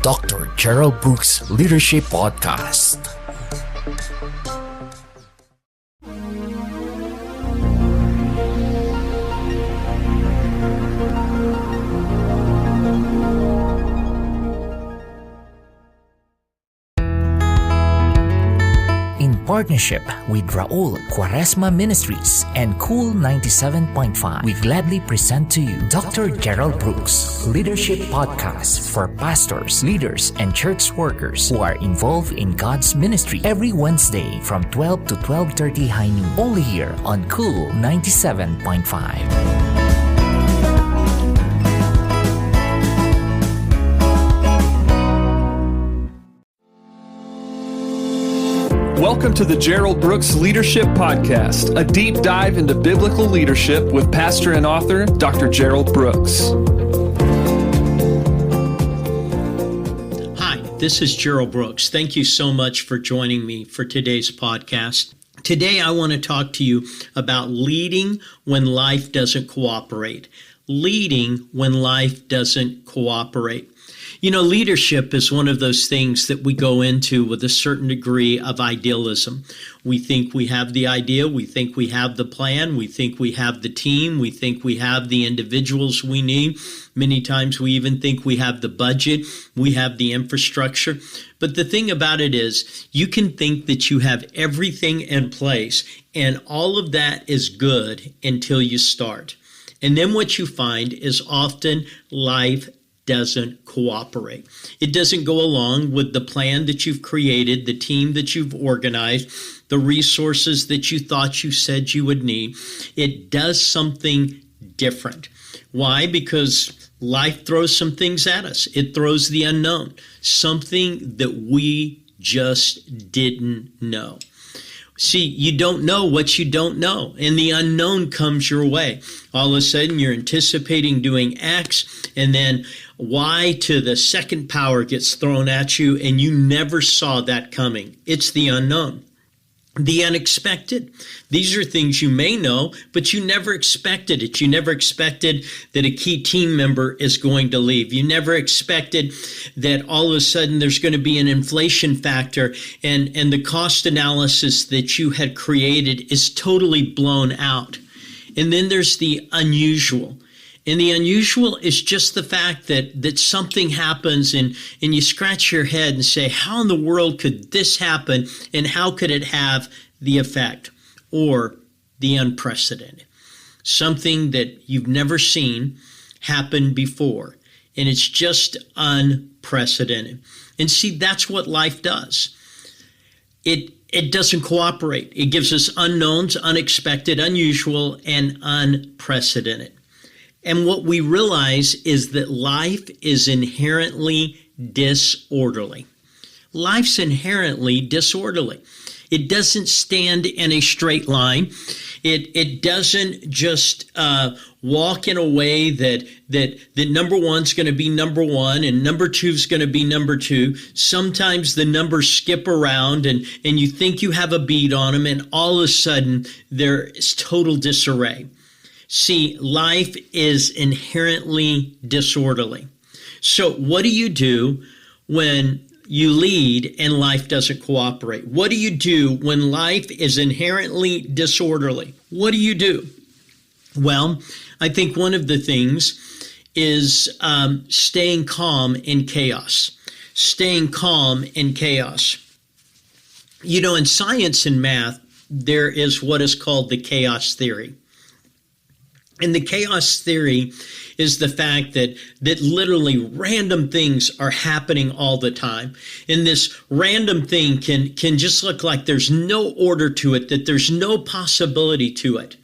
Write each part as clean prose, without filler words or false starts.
Dr. Gerald Brooks Leadership Podcast. In partnership with Raul Quaresma Ministries and Cool 97.5, we gladly present to you Dr. Gerald Brooks Leadership Podcast for pastors, leaders, and church workers who are involved in God's ministry every Wednesday from 12 to 12:30 high noon, only here on Cool 97.5. Welcome to the Gerald Brooks Leadership Podcast, a deep dive into biblical leadership with pastor and author, Dr. Gerald Brooks. Hi, this is Gerald Brooks. Thank you so much for joining me for today's podcast. Today, I want to talk to you about leading when life doesn't cooperate. Leading when life doesn't cooperate. You know, leadership is one of those things that we go into with a certain degree of idealism. We think we have the idea, we think we have the plan, we think we have the team, we think we have the individuals we need. Many times we even think we have the budget, we have the infrastructure. But the thing about it is, you can think that you have everything in place, and all of that is good until you start. And then what you find is often life doesn't cooperate. It doesn't go along with the plan that you've created, the team that you've organized, the resources that you thought you said you would need. It does something different. Why? Because life throws some things at us. It throws the unknown, something that we just didn't know. See, you don't know what you don't know, and the unknown comes your way. All of a sudden, you're anticipating doing X, and then Y to the second power gets thrown at you, and you never saw that coming. It's the unknown, the unexpected. These are things you may know, but you never expected it. You never expected that a key team member is going to leave. You never expected that all of a sudden there's going to be an inflation factor and the cost analysis that you had created is totally blown out. And then there's the unusual. And the unusual is just the fact that something happens and you scratch your head and say, how in the world could this happen and how could it have the effect or the unprecedented? Something that you've never seen happen before, and it's just unprecedented. And see, that's what life does. It doesn't cooperate. It gives us unknowns, unexpected, unusual, and unprecedented. And what we realize is that life is inherently disorderly. Life's inherently disorderly. It doesn't stand in a straight line. It doesn't just walk in a way that number one's going to be number one and number two's going to be number two. Sometimes the numbers skip around and you think you have a beat on them, and all of a sudden there is total disarray. See, life is inherently disorderly. So what do you do when you lead and life doesn't cooperate? What do you do when life is inherently disorderly? What do you do? Well, I think one of the things is staying calm in chaos. Staying calm in chaos. You know, in science and math, there is what is called the chaos theory. And the chaos theory is the fact that literally random things are happening all the time. And this random thing can just look like there's no order to it, that there's no possibility to it.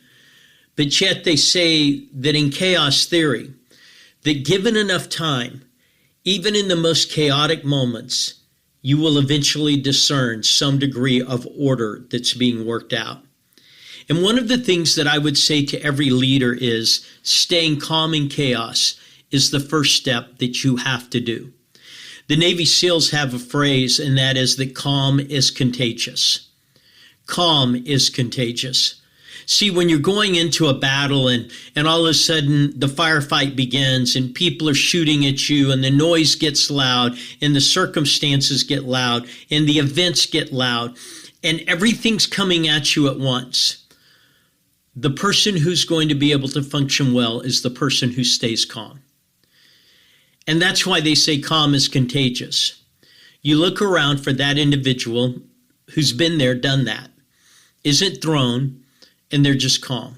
But yet they say that in chaos theory, that given enough time, even in the most chaotic moments, you will eventually discern some degree of order that's being worked out. And one of the things that I would say to every leader is staying calm in chaos is the first step that you have to do. The Navy SEALs have a phrase, and that is that calm is contagious. Calm is contagious. See, when you're going into a battle and all of a sudden the firefight begins and people are shooting at you and the noise gets loud and the circumstances get loud and the events get loud and everything's coming at you at once, the person who's going to be able to function well is the person who stays calm. And that's why they say calm is contagious. You look around for that individual who's been there, done that, isn't thrown, and they're just calm.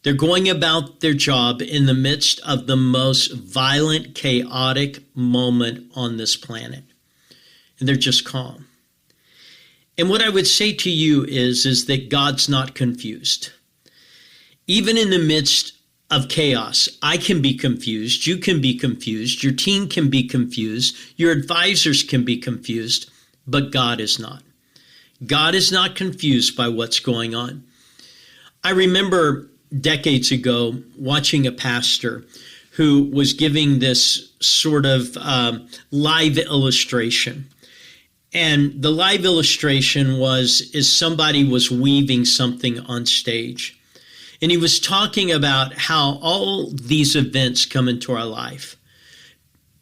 They're going about their job in the midst of the most violent, chaotic moment on this planet. And they're just calm. And what I would say to you is that God's not confused. Even in the midst of chaos, I can be confused, you can be confused, your team can be confused, your advisors can be confused, but God is not. God is not confused by what's going on. I remember decades ago watching a pastor who was giving this sort of live illustration. And the live illustration is somebody was weaving something on stage. And he was talking about how all these events come into our life.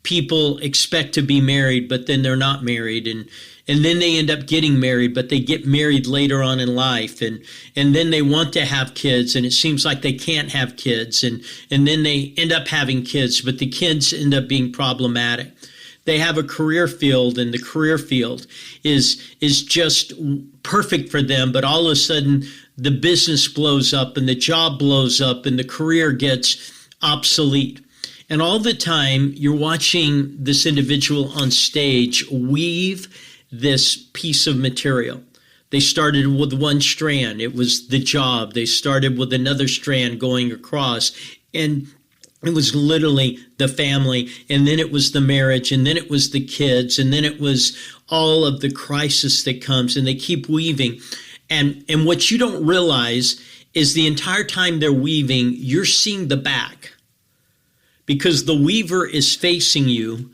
People expect to be married, but then they're not married. And then they end up getting married, but they get married later on in life. And then they want to have kids, and it seems like they can't have kids. And then they end up having kids, but the kids end up being problematic. They have a career field, and the career field is just perfect for them, but all of a sudden the business blows up and the job blows up and the career gets obsolete. And all the time you're watching this individual on stage weave this piece of material. They started with one strand. It was the job. They started with another strand going across, and it was literally the family, and then it was the marriage, and then it was the kids, and then it was all of the crisis that comes, and they keep weaving. And what you don't realize is the entire time they're weaving, you're seeing the back, because the weaver is facing you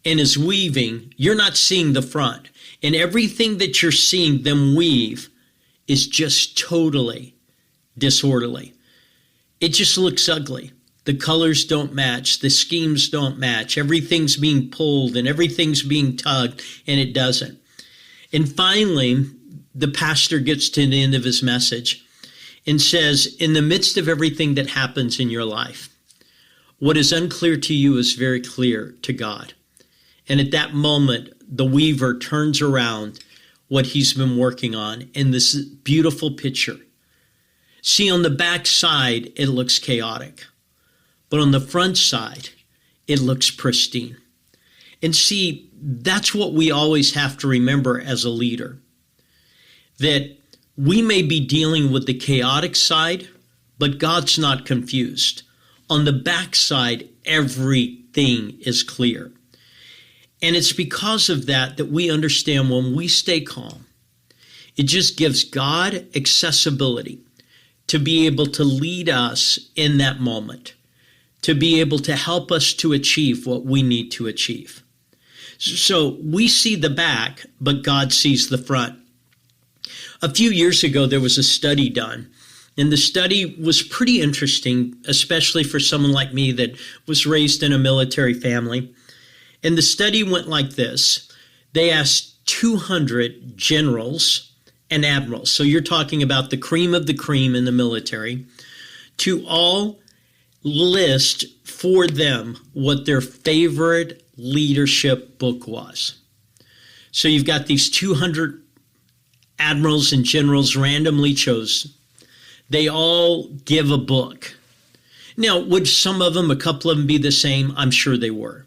and is weaving. You're not seeing the front. And everything that you're seeing them weave is just totally disorderly. It just looks ugly. The colors don't match. The schemes don't match. Everything's being pulled and everything's being tugged, and it doesn't. And finally, the pastor gets to the end of his message and says, in the midst of everything that happens in your life, what is unclear to you is very clear to God. And at that moment, the weaver turns around what he's been working on in this beautiful picture. See, on the back side, it looks chaotic. But on the front side, it looks pristine. And see, that's what we always have to remember as a leader. That we may be dealing with the chaotic side, but God's not confused. On the backside, everything is clear. And it's because of that we understand when we stay calm, it just gives God accessibility to be able to lead us in that moment, to be able to help us to achieve what we need to achieve. So we see the back, but God sees the front. A few years ago, there was a study done, and the study was pretty interesting, especially for someone like me that was raised in a military family. And the study went like this. They asked 200 generals and admirals, so you're talking about the cream of the cream in the military, to all list for them what their favorite leadership book was. So you've got these 200 admirals and generals randomly chosen. They all give a book. Now, would some of them, a couple of them be the same? I'm sure they were.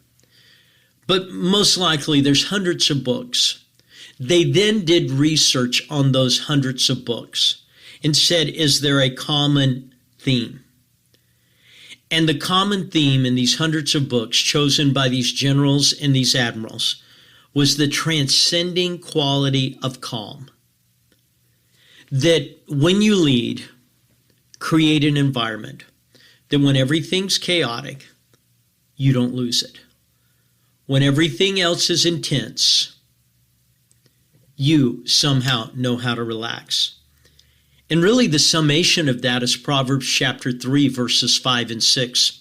But most likely there's hundreds of books. They then did research on those hundreds of books and said, is there a common theme? And the common theme in these hundreds of books chosen by these generals and these admirals was the transcending quality of calm. That when you lead, create an environment that when everything's chaotic, you don't lose it. When everything else is intense, you somehow know how to relax. And really the summation of that is Proverbs chapter 3, verses 5 and 6,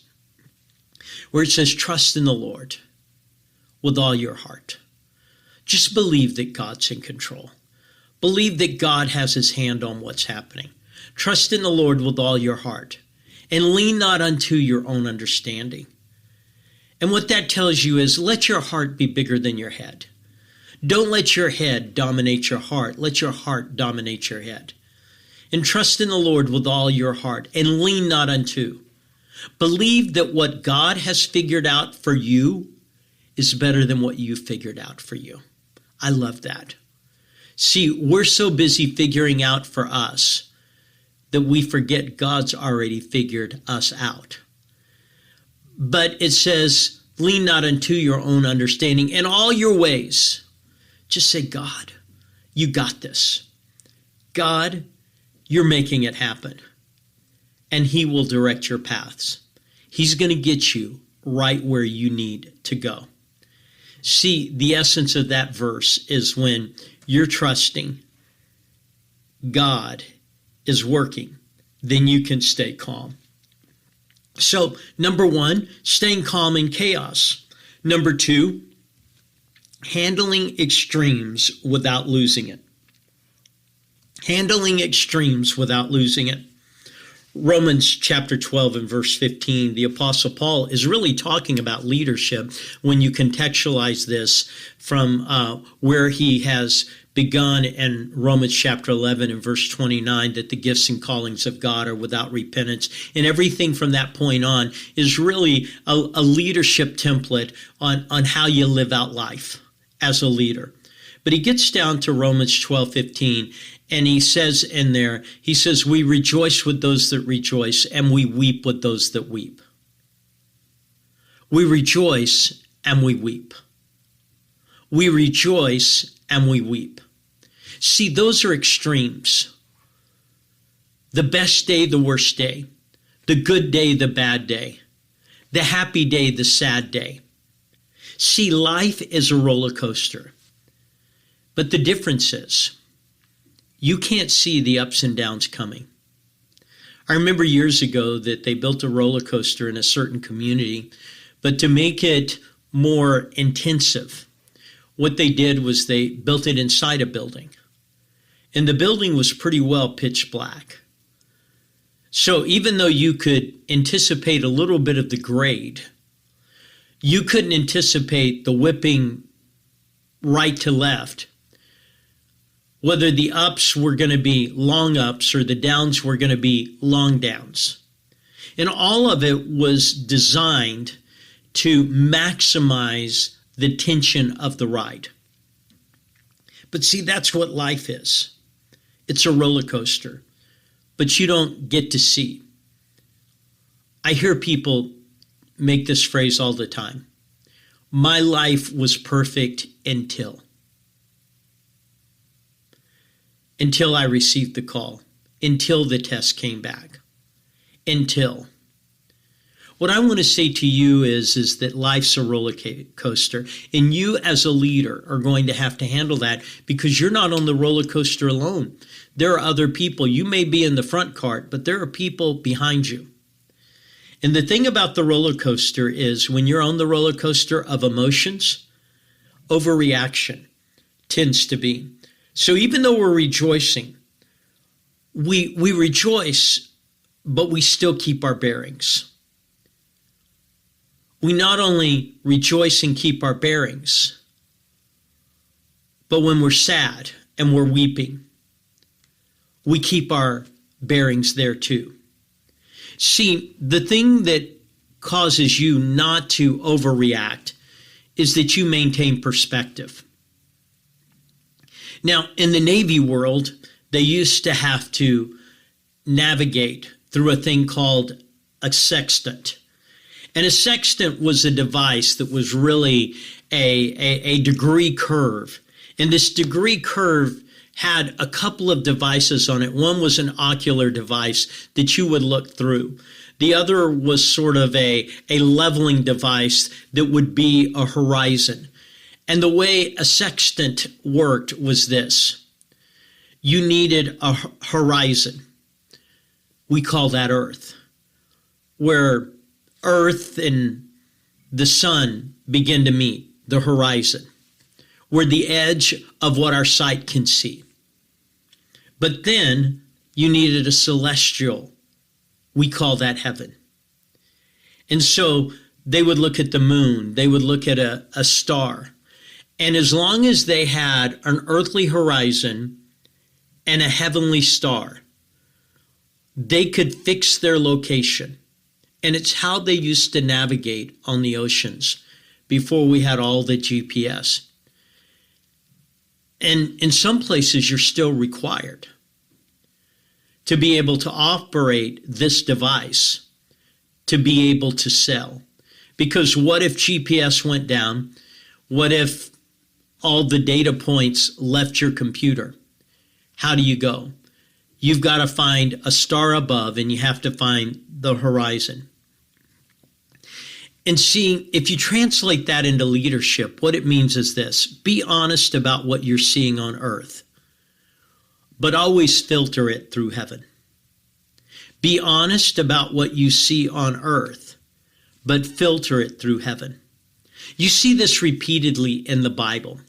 where it says, trust in the Lord with all your heart. Just believe that God's in control. Believe that God has his hand on what's happening. Trust in the Lord with all your heart, and lean not unto your own understanding. And what that tells you is, let your heart be bigger than your head. Don't let your head dominate your heart. Let your heart dominate your head. And trust in the Lord with all your heart, and lean not unto. Believe that what God has figured out for you is better than what you figured out for you. I love that. See, we're so busy figuring out for us that we forget God's already figured us out. But it says, lean not unto your own understanding. In all your ways, just say, God, you got this. God, you're making it happen. And he will direct your paths. He's going to get you right where you need to go. See, the essence of that verse is when you're trusting God is working, then you can stay calm. So, number one, staying calm in chaos. Number two, handling extremes without losing it. Handling extremes without losing it. Romans chapter 12 and verse 15, the Apostle Paul is really talking about leadership when you contextualize this from where he has begun in Romans chapter 11 and verse 29, that the gifts and callings of God are without repentance. And everything from that point on is really a leadership template on how you live out life as a leader. But he gets down to Romans 12:15, and he says in there, he says, we rejoice with those that rejoice, and we weep with those that weep. We rejoice and we weep. We rejoice and we weep. See, those are extremes. The best day, the worst day. The good day, the bad day. The happy day, the sad day. See, life is a roller coaster. But the difference is, you can't see the ups and downs coming. I remember years ago that they built a roller coaster in a certain community, but to make it more intensive, what they did was they built it inside a building. And the building was pretty well pitch black. So even though you could anticipate a little bit of the grade, you couldn't anticipate the whipping right to left, whether the ups were going to be long ups or the downs were going to be long downs. And all of it was designed to maximize the tension of the ride. But see, that's what life is. It's a roller coaster, but you don't get to see. I hear people make this phrase all the time. My life was perfect until I received the call, until the test came back, until. What I want to say to you is that life's a roller coaster, and you as a leader are going to have to handle that because you're not on the roller coaster alone. There are other people. You may be in the front cart, but there are people behind you. And the thing about the roller coaster is when you're on the roller coaster of emotions, overreaction tends to be. So even though we're rejoicing, we rejoice, but we still keep our bearings. We not only rejoice and keep our bearings, but when we're sad and we're weeping, we keep our bearings there too. See, the thing that causes you not to overreact is that you maintain perspective. Now, in the Navy world, they used to have to navigate through a thing called a sextant. And a sextant was a device that was really a degree curve. And this degree curve had a couple of devices on it. One was an ocular device that you would look through. The other was sort of a leveling device that would be a horizon. And the way a sextant worked was this. you needed a horizon. We call that Earth, where Earth and the sun begin to meet, the horizon. We're the edge of what our sight can see. But then you needed a celestial. We call that heaven. And so they would look at the moon. They would look at a star. And as long as they had an earthly horizon and a heavenly star, they could fix their location. And it's how they used to navigate on the oceans before we had all the GPS. And in some places, you're still required to be able to operate this device, to be able to sell. Because what if GPS went down? What if all the data points left your computer? How do you go? You've got to find a star above, and you have to find the horizon. And see, if you translate that into leadership, what it means is this: be honest about what you're seeing on earth, but always filter it through heaven. Be honest about what you see on earth, but filter it through heaven. You see this repeatedly in the Bible.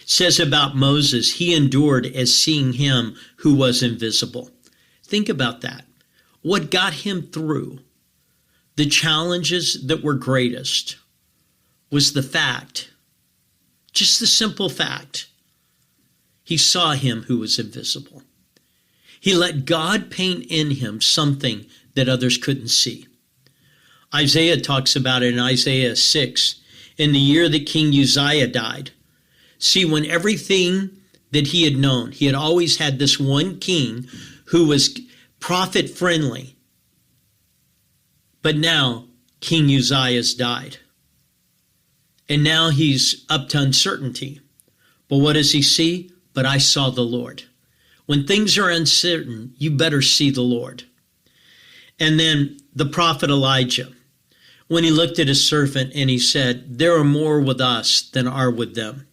It says about Moses, he endured as seeing him who was invisible. Think about that. What got him through the challenges that were greatest was the fact, just the simple fact, he saw him who was invisible. He let God paint in him something that others couldn't see. Isaiah talks about it in Isaiah 6, in the year that King Uzziah died. See, when everything that he had known, he had always had this one king who was prophet-friendly. But now King Uzziah's died. And now he's up to uncertainty. But what does he see? But I saw the Lord. When things are uncertain, you better see the Lord. And then the prophet Elijah, when he looked at his servant and he said, there are more with us than are with them.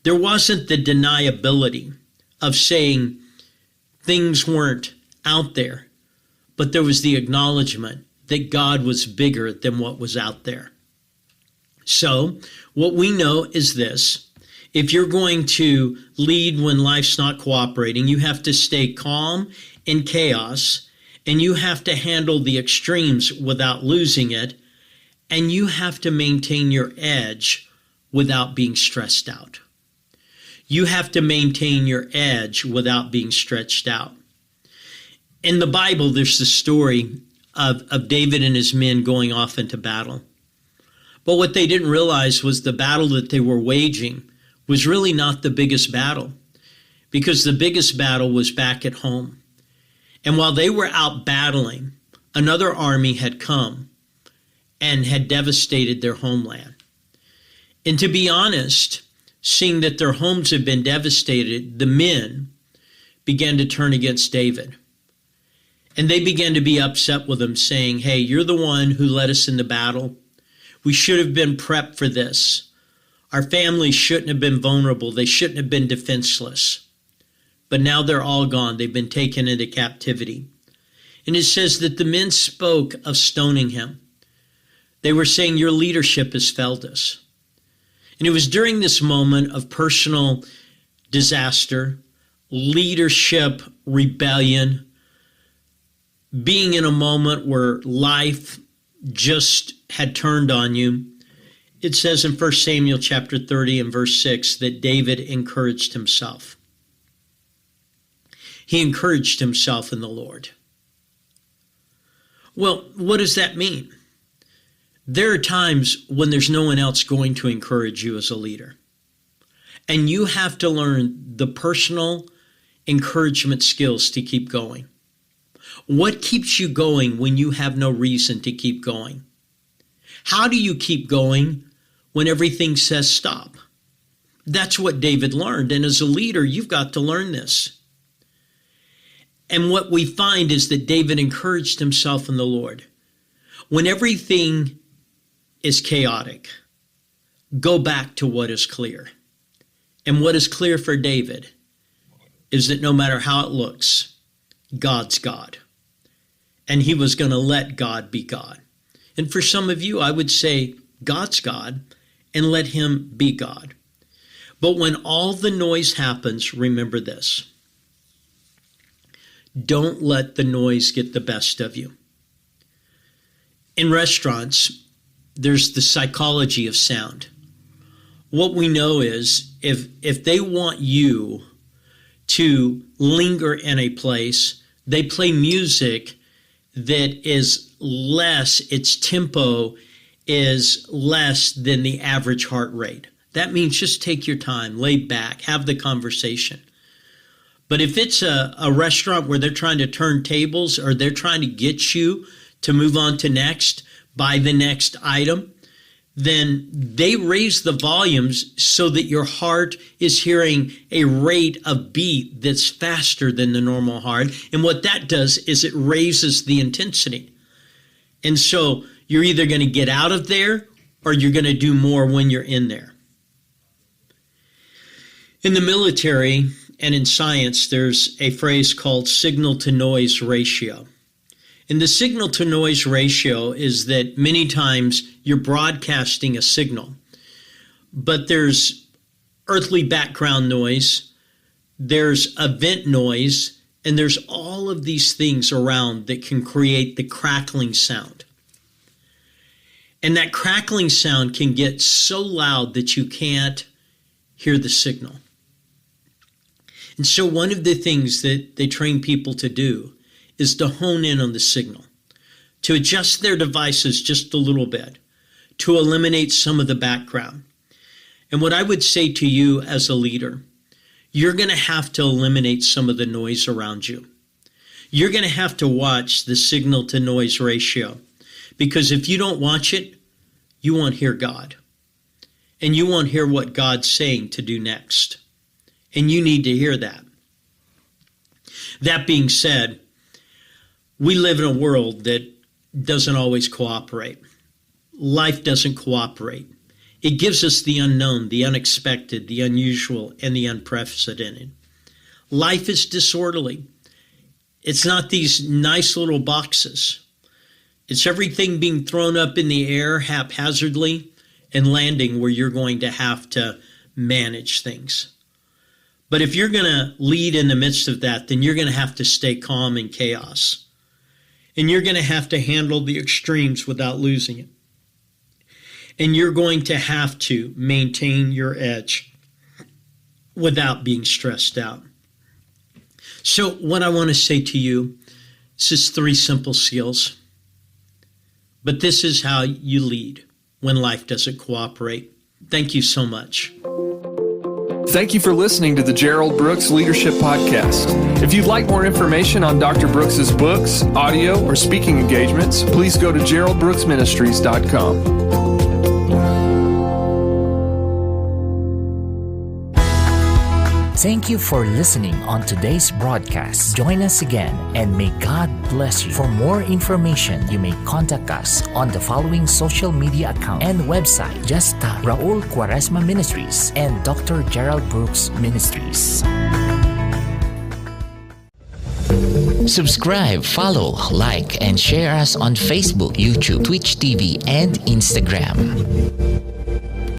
There wasn't the deniability of saying things weren't out there, but there was the acknowledgement that God was bigger than what was out there. So what we know is this: if you're going to lead when life's not cooperating, you have to stay calm in chaos, and you have to handle the extremes without losing it, and you have to maintain your edge without being stressed out. You have to maintain your edge without being stretched out. In the Bible, there's the story of David and his men going off into battle. But what they didn't realize was the battle that they were waging was really not the biggest battle, because the biggest battle was back at home. And while they were out battling, another army had come and had devastated their homeland. And to be honest, seeing that their homes had been devastated, the men began to turn against David. And they began to be upset with him, saying, hey, you're the one who led us into battle. We should have been prepped for this. Our families shouldn't have been vulnerable. They shouldn't have been defenseless. But now they're all gone. They've been taken into captivity. And it says that the men spoke of stoning him. They were saying, your leadership has failed us. And it was during this moment of personal disaster, leadership rebellion, being in a moment where life just had turned on you. It says in 1 Samuel chapter 30 and verse 6 that David encouraged himself. He encouraged himself in the Lord. Well, what does that mean? There are times when there's no one else going to encourage you as a leader. And you have to learn the personal encouragement skills to keep going. What keeps you going when you have no reason to keep going? How do you keep going when everything says stop? That's what David learned. And as a leader, you've got to learn this. And what we find is that David encouraged himself in the Lord. When everything is chaotic, go back to what is clear. And what is clear for David is that no matter how it looks, God's God. And he was going to let God be God. And for some of you, I would say God's God and let him be God. But when all the noise happens, remember this. Don't let the noise get the best of you. In restaurants, there's the psychology of sound. What we know is if they want you to linger in a place, they play music that is less, its tempo is less than the average heart rate. That means just take your time, lay back, have the conversation. But if it's a restaurant where they're trying to turn tables or they're trying to get you to move on to next, buy the next item, then they raise the volumes so that your heart is hearing a rate of beat that's faster than the normal heart. And what that does is it raises the intensity. And so you're either going to get out of there or you're going to do more when you're in there. In the military and in science, there's a phrase called signal to noise ratio. And the signal to noise ratio is that many times you're broadcasting a signal, but there's earthly background noise, there's event noise, and there's all of these things around that can create the crackling sound. And that crackling sound can get so loud that you can't hear the signal. And so one of the things that they train people to do is to hone in on the signal, to adjust their devices just a little bit, to eliminate some of the background. And what I would say to you as a leader, you're going to have to eliminate some of the noise around you. You're going to have to watch the signal to noise ratio, because if you don't watch it, you won't hear God. And you won't hear what God's saying to do next. And you need to hear that. That being said, we live in a world that doesn't always cooperate. Life doesn't cooperate. It gives us the unknown, the unexpected, the unusual, and the unprecedented. Life is disorderly. It's not these nice little boxes. It's everything being thrown up in the air haphazardly and landing where you're going to have to manage things. But if you're going to lead in the midst of that, then you're going to have to stay calm in chaos. And you're going to have to handle the extremes without losing it. And you're going to have to maintain your edge without being stressed out. So what I want to say to you, this is 3 simple skills. But this is how you lead when life doesn't cooperate. Thank you so much. Thank you for listening to the Gerald Brooks Leadership Podcast. If you'd like more information on Dr. Brooks's books, audio, or speaking engagements, please go to geraldbrooksministries.com. Thank you for listening on today's broadcast. Join us again and may God bless you. For more information, you may contact us on the following social media account and website. Just type Raul Quaresma Ministries and Dr. Gerald Brooks Ministries. Subscribe, follow, like, and share us on Facebook, YouTube, Twitch TV, and Instagram.